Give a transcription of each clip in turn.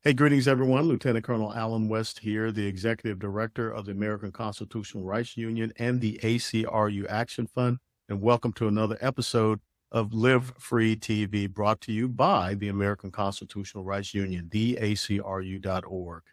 Hey, greetings, everyone. Lieutenant Colonel Alan West here, the Executive Director of the American Constitutional Rights Union and the ACRU Action Fund. And welcome to another episode of Live Free TV, brought to you by the American Constitutional Rights Union, theacru.org.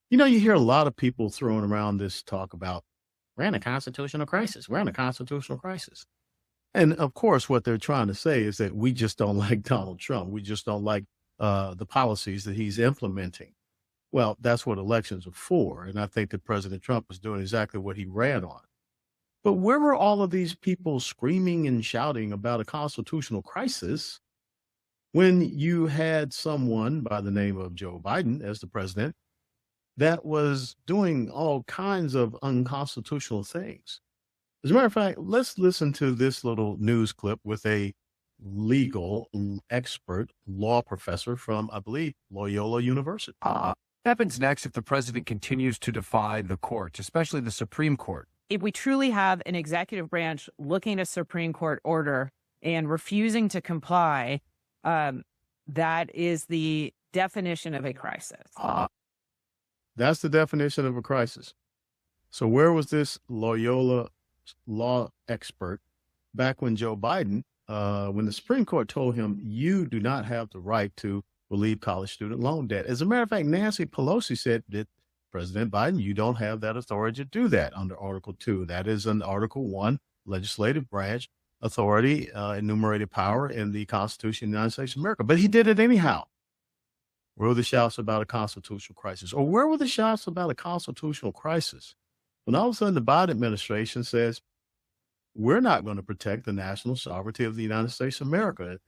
You know, you hear a lot of people throwing around this talk about we're in a constitutional crisis. We're in a constitutional crisis. And of course, what they're trying to say is that we just don't like Donald Trump. We just don't like the policies that he's implementing. Well, that's what elections are for. And I think that President Trump is doing exactly what he ran on. But where were all of these people screaming and shouting about a constitutional crisis when you had someone by the name of Joe Biden as the president that was doing all kinds of unconstitutional things? As a matter of fact, let's listen to this little news clip with a legal expert, law professor from, I believe, Loyola University. What happens next if the president continues to defy the courts, especially the Supreme Court? If we truly have an executive branch looking at a Supreme Court order and refusing to comply, that is the definition of a crisis. That's the definition of a crisis. So where was this Loyola law expert back when Joe Biden, when the Supreme Court told him, you do not have the right to relieve college student loan debt? As a matter of fact, Nancy Pelosi said that President Biden, you don't have that authority to do that under Article 2. That is an Article 1 legislative branch authority, enumerated power in the Constitution of the United States of America. But he did it anyhow. Where were the shouts about a constitutional crisis? Or where were the shouts about a constitutional crisis when all of a sudden the Biden administration says, we're not going to protect the national sovereignty of the United States of America,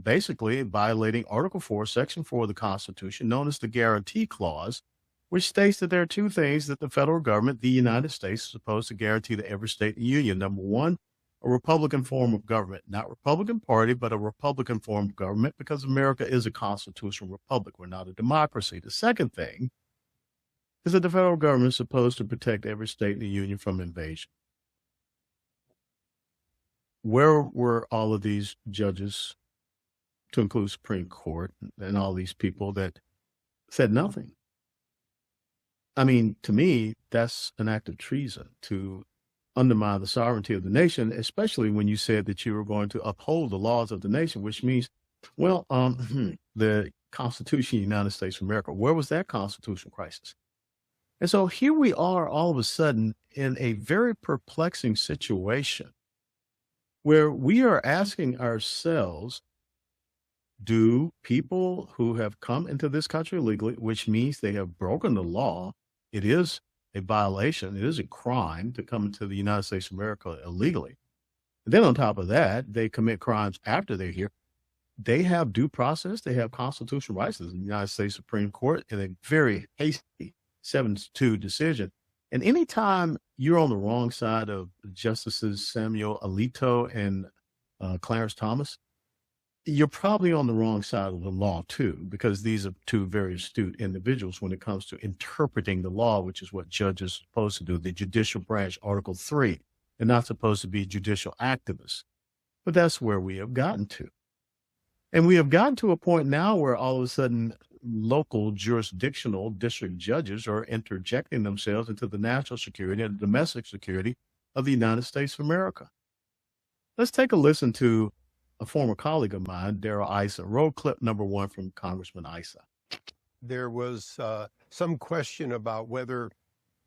basically violating Article 4, Section 4 of the Constitution, known as the Guarantee Clause, which states that there are two things that the federal government, the United States, is supposed to guarantee to every state in the union. Number one, a Republican form of government, not Republican Party, but a Republican form of government, because America is a constitutional republic. We're not a democracy. The second thing is that the federal government is supposed to protect every state in the union from invasion. Where were all of these judges, to include Supreme Court and all these people that said nothing? I mean, to me, that's an act of treason to undermine the sovereignty of the nation, especially when you said that you were going to uphold the laws of the nation, which means, well, the Constitution of the United States of America, where was that constitutional crisis? And so here we are all of a sudden in a very perplexing situation where we are asking ourselves, do people who have come into this country illegally, which means they have broken the law, it is a violation, it is a crime to come into the United States of America illegally. And then on top of that, they commit crimes after they're here. They have due process, they have constitutional rights in the United States Supreme Court in a very hasty 7-2 decision. And anytime you're on the wrong side of Justices Samuel Alito and Clarence Thomas, you're probably on the wrong side of the law too, because these are two very astute individuals when it comes to interpreting the law, which is what judges are supposed to do. The judicial branch, Article 3, they're not supposed to be judicial activists. But that's where we have gotten to. And we have gotten to a point now where all of a sudden local jurisdictional district judges are interjecting themselves into the national security and domestic security of the United States of America. Let's take a listen to a former colleague of mine, Darrell Issa. Roll clip number 1 from Congressman Issa. There was some question about whether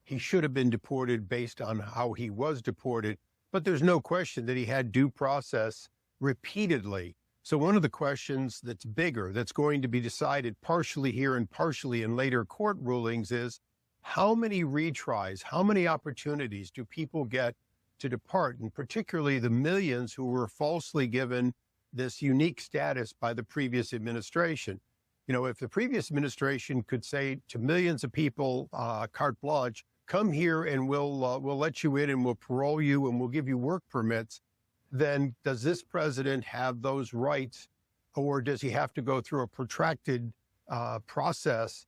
he should have been deported based on how he was deported, but there's no question that he had due process repeatedly. So one of the questions that's bigger, that's going to be decided partially here and partially in later court rulings is, how many retries, how many opportunities do people get to depart, and particularly the millions who were falsely given this unique status by the previous administration? You know, if the previous administration could say to millions of people, carte blanche, come here and we'll let you in and we'll parole you and we'll give you work permits, then does this president have those rights, or does he have to go through a protracted process,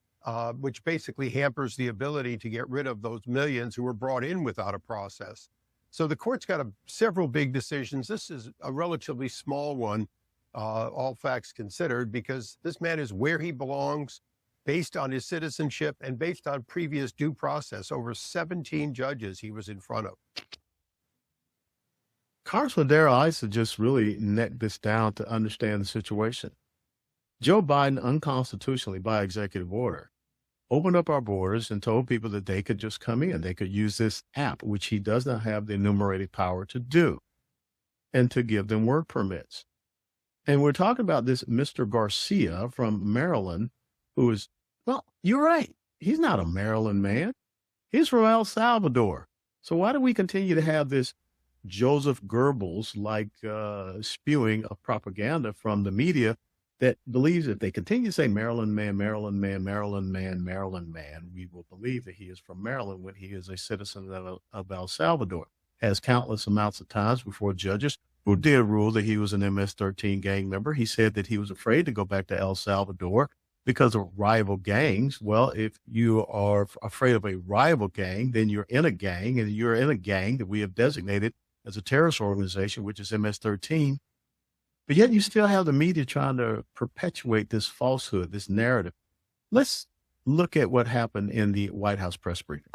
which basically hampers the ability to get rid of those millions who were brought in without a process? So the court's got several big decisions. This is a relatively small one, all facts considered, because this man is where he belongs. based on his citizenship and based on previous due process. Over 17 judges he was in front of. Congressman Darrell Issa just really necked this down to understand the situation. Joe Biden unconstitutionally, by executive order, opened up our borders and told people that they could just come in. They could use this app, which he does not have the enumerated power to do, and to give them work permits. And we're talking about this Mr. Garcia from Maryland, who is, well, you're right. He's not a Maryland man. He's from El Salvador. So why do we continue to have this Joseph Goebbels-like spewing of propaganda from the media that believes if they continue to say Maryland man, Maryland man, Maryland man, Maryland man, we will believe that he is from Maryland when he is a citizen of El Salvador. Has countless amounts of times before judges who did rule that he was an MS-13 gang member. He said that he was afraid to go back to El Salvador because of rival gangs. Well, if you are afraid of a rival gang, then you're in a gang, and you're in a gang that we have designated as a terrorist organization, which is MS-13. But yet you still have the media trying to perpetuate this falsehood, this narrative. Let's look at what happened in the White House press briefing.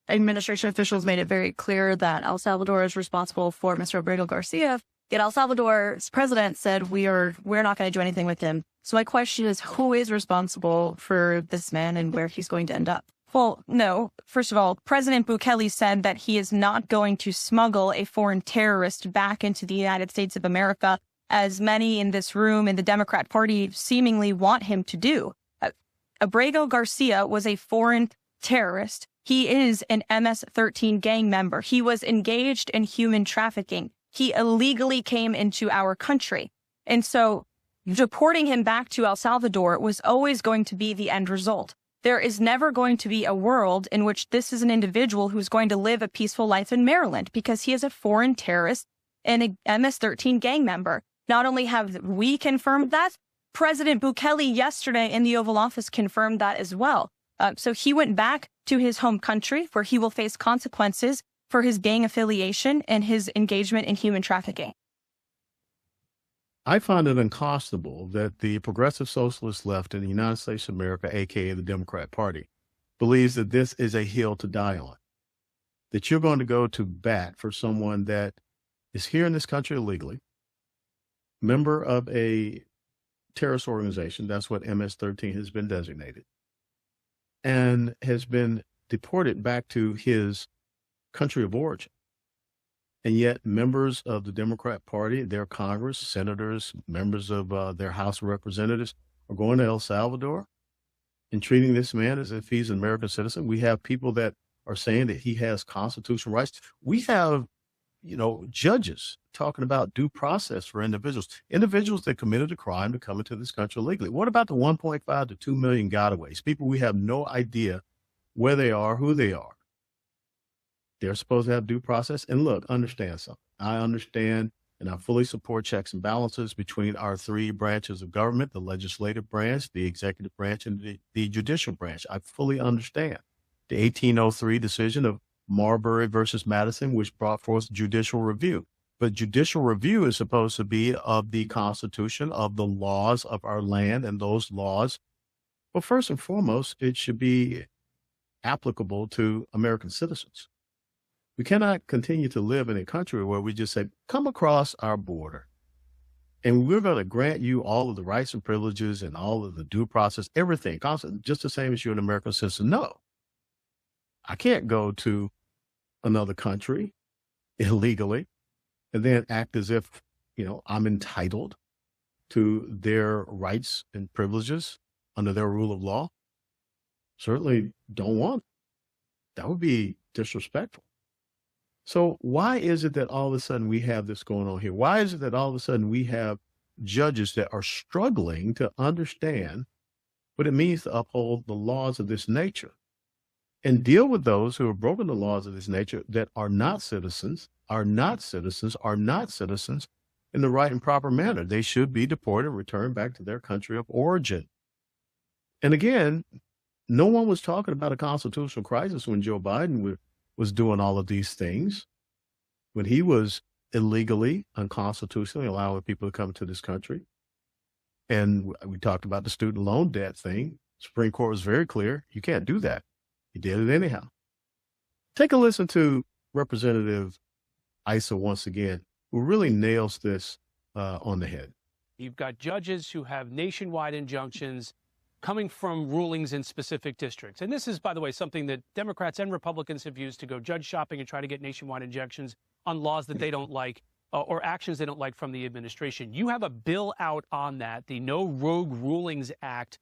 Administration officials made it very clear that El Salvador is responsible for Mr. Abrego Garcia. Yet El Salvador's president said we're not going to do anything with him. So my question is, who is responsible for this man and where he's going to end up? Well, no. First of all, President Bukele said that he is not going to smuggle a foreign terrorist back into the United States of America, as many in this room in the Democrat Party seemingly want him to do. Abrego Garcia was a foreign terrorist. He is an MS-13 gang member. He was engaged in human trafficking. He illegally came into our country. And so deporting him back to El Salvador was always going to be the end result. There is never going to be a world in which this is an individual who's going to live a peaceful life in Maryland because he is a foreign terrorist and a MS-13 gang member. Not only have we confirmed that, President Bukele yesterday in the Oval Office confirmed that as well. So he went back to his home country where he will face consequences for his gang affiliation and his engagement in human trafficking. I find it unconscionable that the progressive socialist left in the United States of America, aka the Democrat Party, believes that this is a hill to die on. That you're going to go to bat for someone that is here in this country illegally, member of a terrorist organization, that's what MS-13 has been designated, and has been deported back to his country of origin. And yet members of the Democrat Party, their Congress, senators, members of their House of Representatives are going to El Salvador and treating this man as if he's an American citizen. We have people that are saying that he has constitutional rights. We have, judges talking about due process for individuals that committed a crime to come into this country illegally. What about the 1.5 to 2 million gotaways? People we have no idea where they are, who they are. They're supposed to have due process. And look, understand something. I understand and I fully support checks and balances between our three branches of government, the legislative branch, the executive branch, and the judicial branch. I fully understand the 1803 decision of Marbury versus Madison, which brought forth judicial review. But judicial review is supposed to be of the Constitution, of the laws of our land and those laws. But first and foremost, it should be applicable to American citizens. We cannot continue to live in a country where we just say, come across our border and we're going to grant you all of the rights and privileges and all of the due process, everything, just the same as you're an American citizen. No, I can't go to another country illegally and then act as if, I'm entitled to their rights and privileges under their rule of law. Certainly don't want it. That would be disrespectful. So why is it that all of a sudden we have this going on here? Why is it that all of a sudden we have judges that are struggling to understand what it means to uphold the laws of this nature and deal with those who have broken the laws of this nature that are not citizens in the right and proper manner? They should be deported and returned back to their country of origin. And again, no one was talking about a constitutional crisis when Joe Biden was doing all of these things, when he was illegally, unconstitutionally allowing people to come to this country. And we talked about the student loan debt thing. Supreme Court was very clear. You can't do that. You did it anyhow. Take a listen to Representative Issa once again, who really nails this on the head. You've got judges who have nationwide injunctions coming from rulings in specific districts. And this is, by the way, something that Democrats and Republicans have used to go judge shopping and try to get nationwide injunctions on laws that they don't like or actions they don't like from the administration. You have a bill out on that, the No Rogue Rulings Act.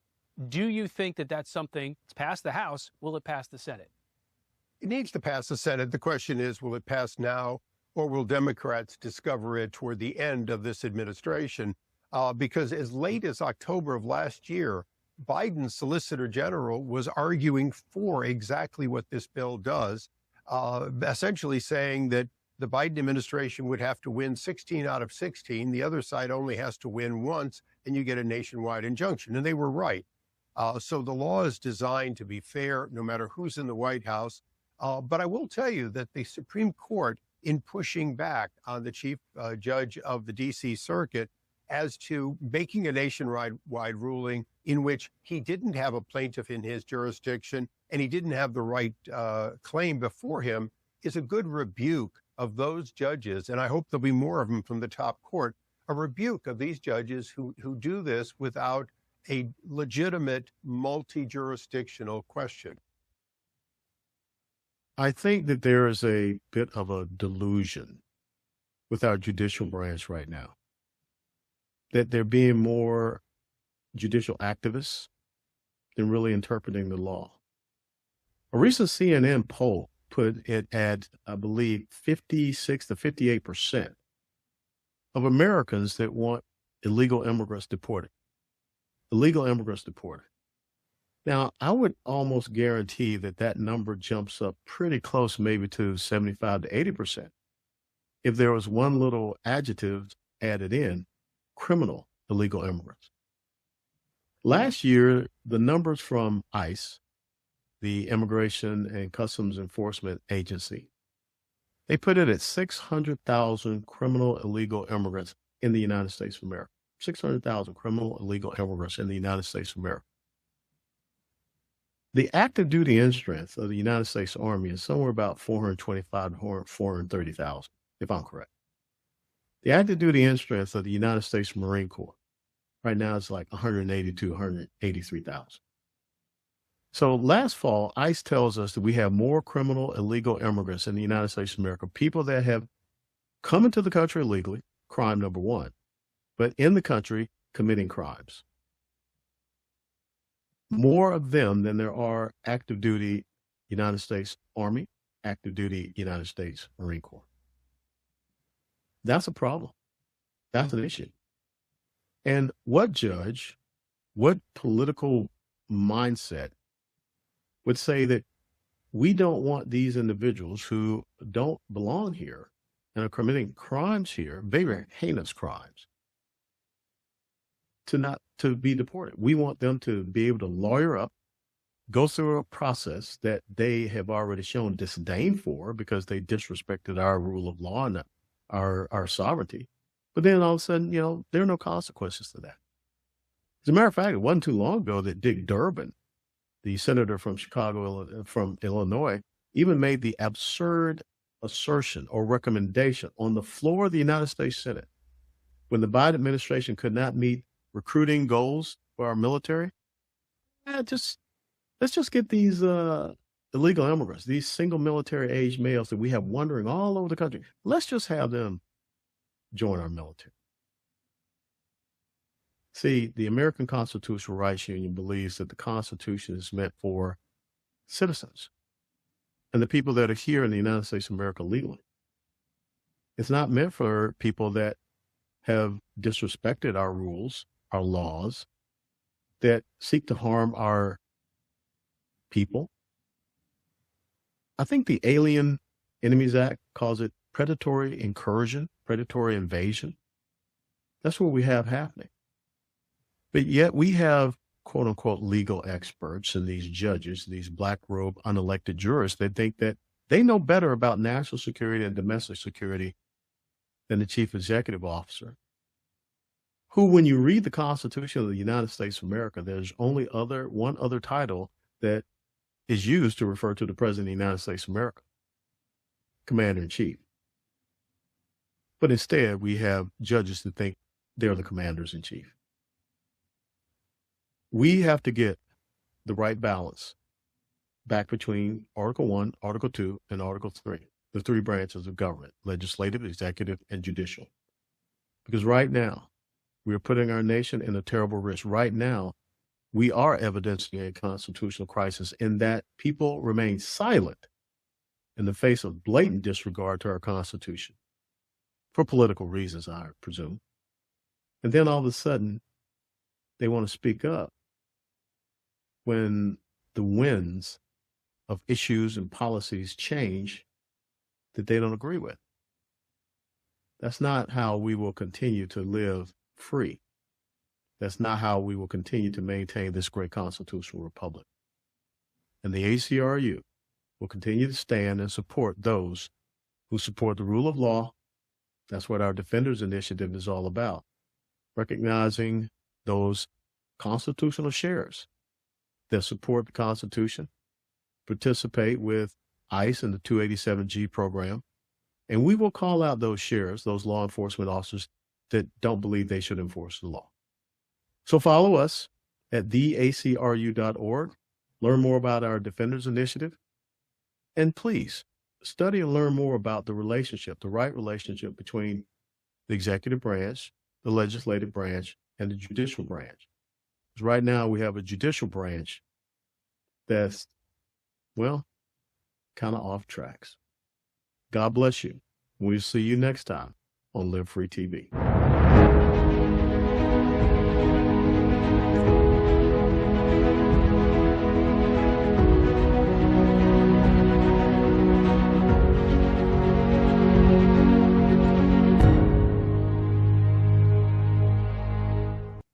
Do you think that that's something that's passed the House? Will it pass the Senate? It needs to pass the Senate. The question is, will it pass now, or will Democrats discover it toward the end of this administration? Because as late as October of last year, Biden's Solicitor General was arguing for exactly what this bill does, essentially saying that the Biden administration would have to win 16 out of 16. The other side only has to win once, and you get a nationwide injunction. And they were right. So the law is designed to be fair, no matter who's in the White House. But I will tell you that the Supreme Court, in pushing back on the chief judge of the D.C. Circuit as to making a nationwide ruling in which he didn't have a plaintiff in his jurisdiction and he didn't have the right claim before him, is a good rebuke of those judges. And I hope there'll be more of them from the top court, a rebuke of these judges who do this without a legitimate multi-jurisdictional question. I think that there is a bit of a delusion with our judicial branch right now, that they're being more judicial activists than really interpreting the law. A recent CNN poll put it at, I believe, 56 to 58% of Americans that want illegal immigrants deported. Illegal immigrants deported. Now, I would almost guarantee that that number jumps up pretty close, maybe to 75 to 80%. If there was one little adjective added in, criminal illegal immigrants. Last year, the numbers from ICE, the Immigration and Customs Enforcement Agency, they put it at 600,000 criminal illegal immigrants in the United States of America. 600,000 criminal illegal immigrants in the United States of America. The active duty end strength of the United States Army is somewhere about 425 to 430,000, if I'm correct. The active duty end strength of the United States Marine Corps right now is like 180 to 183,000. So last fall, ICE tells us that we have more criminal illegal immigrants in the United States of America, people that have come into the country illegally, crime number one, but in the country committing crimes. More of them than there are active duty United States Army, active duty United States Marine Corps. That's a problem. That's an issue. And what judge, what political mindset would say that we don't want these individuals who don't belong here and are committing crimes here, very heinous crimes, to be deported? We want them to be able to lawyer up, go through a process that they have already shown disdain for because they disrespected our rule of law and our sovereignty. But then all of a sudden, there are no consequences to that. As a matter of fact, it wasn't too long ago that Dick Durbin, the senator from from Illinois, even made the absurd assertion or recommendation on the floor of the United States Senate when the Biden administration could not meet recruiting goals for our military. Let's just get these illegal immigrants, these single military age males that we have wandering all over the country. Let's just have them join our military. See, the American Constitutional Rights Union believes that the Constitution is meant for citizens and the people that are here in the United States of America legally. It's not meant for people that have disrespected our rules, our laws, that seek to harm our people. I think the Alien Enemies Act calls it predatory incursion, predatory invasion. That's what we have happening. But yet we have, quote unquote, legal experts and these judges, these black robe unelected jurists that think that they know better about national security and domestic security than the chief executive officer, who, when you read the Constitution of the United States of America, there's only one other title that is used to refer to the President of the United States of America, Commander-in-Chief. But instead, we have judges that think they're the commanders-in-chief. We have to get the right balance back between Article 1, Article 2, and Article 3, the three branches of government: legislative, executive, and judicial. Because right now, we are putting our nation in a terrible risk. Right now, we are evidencing a constitutional crisis in that people remain silent in the face of blatant disregard to our Constitution, for political reasons, I presume. And then all of a sudden, they want to speak up when the winds of issues and policies change that they don't agree with. That's not how we will continue to live free. That's not how we will continue to maintain this great constitutional republic. And the ACRU will continue to stand and support those who support the rule of law. That's what our Defenders Initiative is all about. Recognizing those constitutional sharers that support the Constitution, participate with ICE and the 287G program, and we will call out those sharers, those law enforcement officers that don't believe they should enforce the law. So follow us at theacru.org, learn more about our Defenders Initiative, and please study and learn more about the relationship, the right relationship between the executive branch, the legislative branch, and the judicial branch. Because right now we have a judicial branch that's, well, kind of off tracks. God bless you. We'll see you next time on Live Free TV.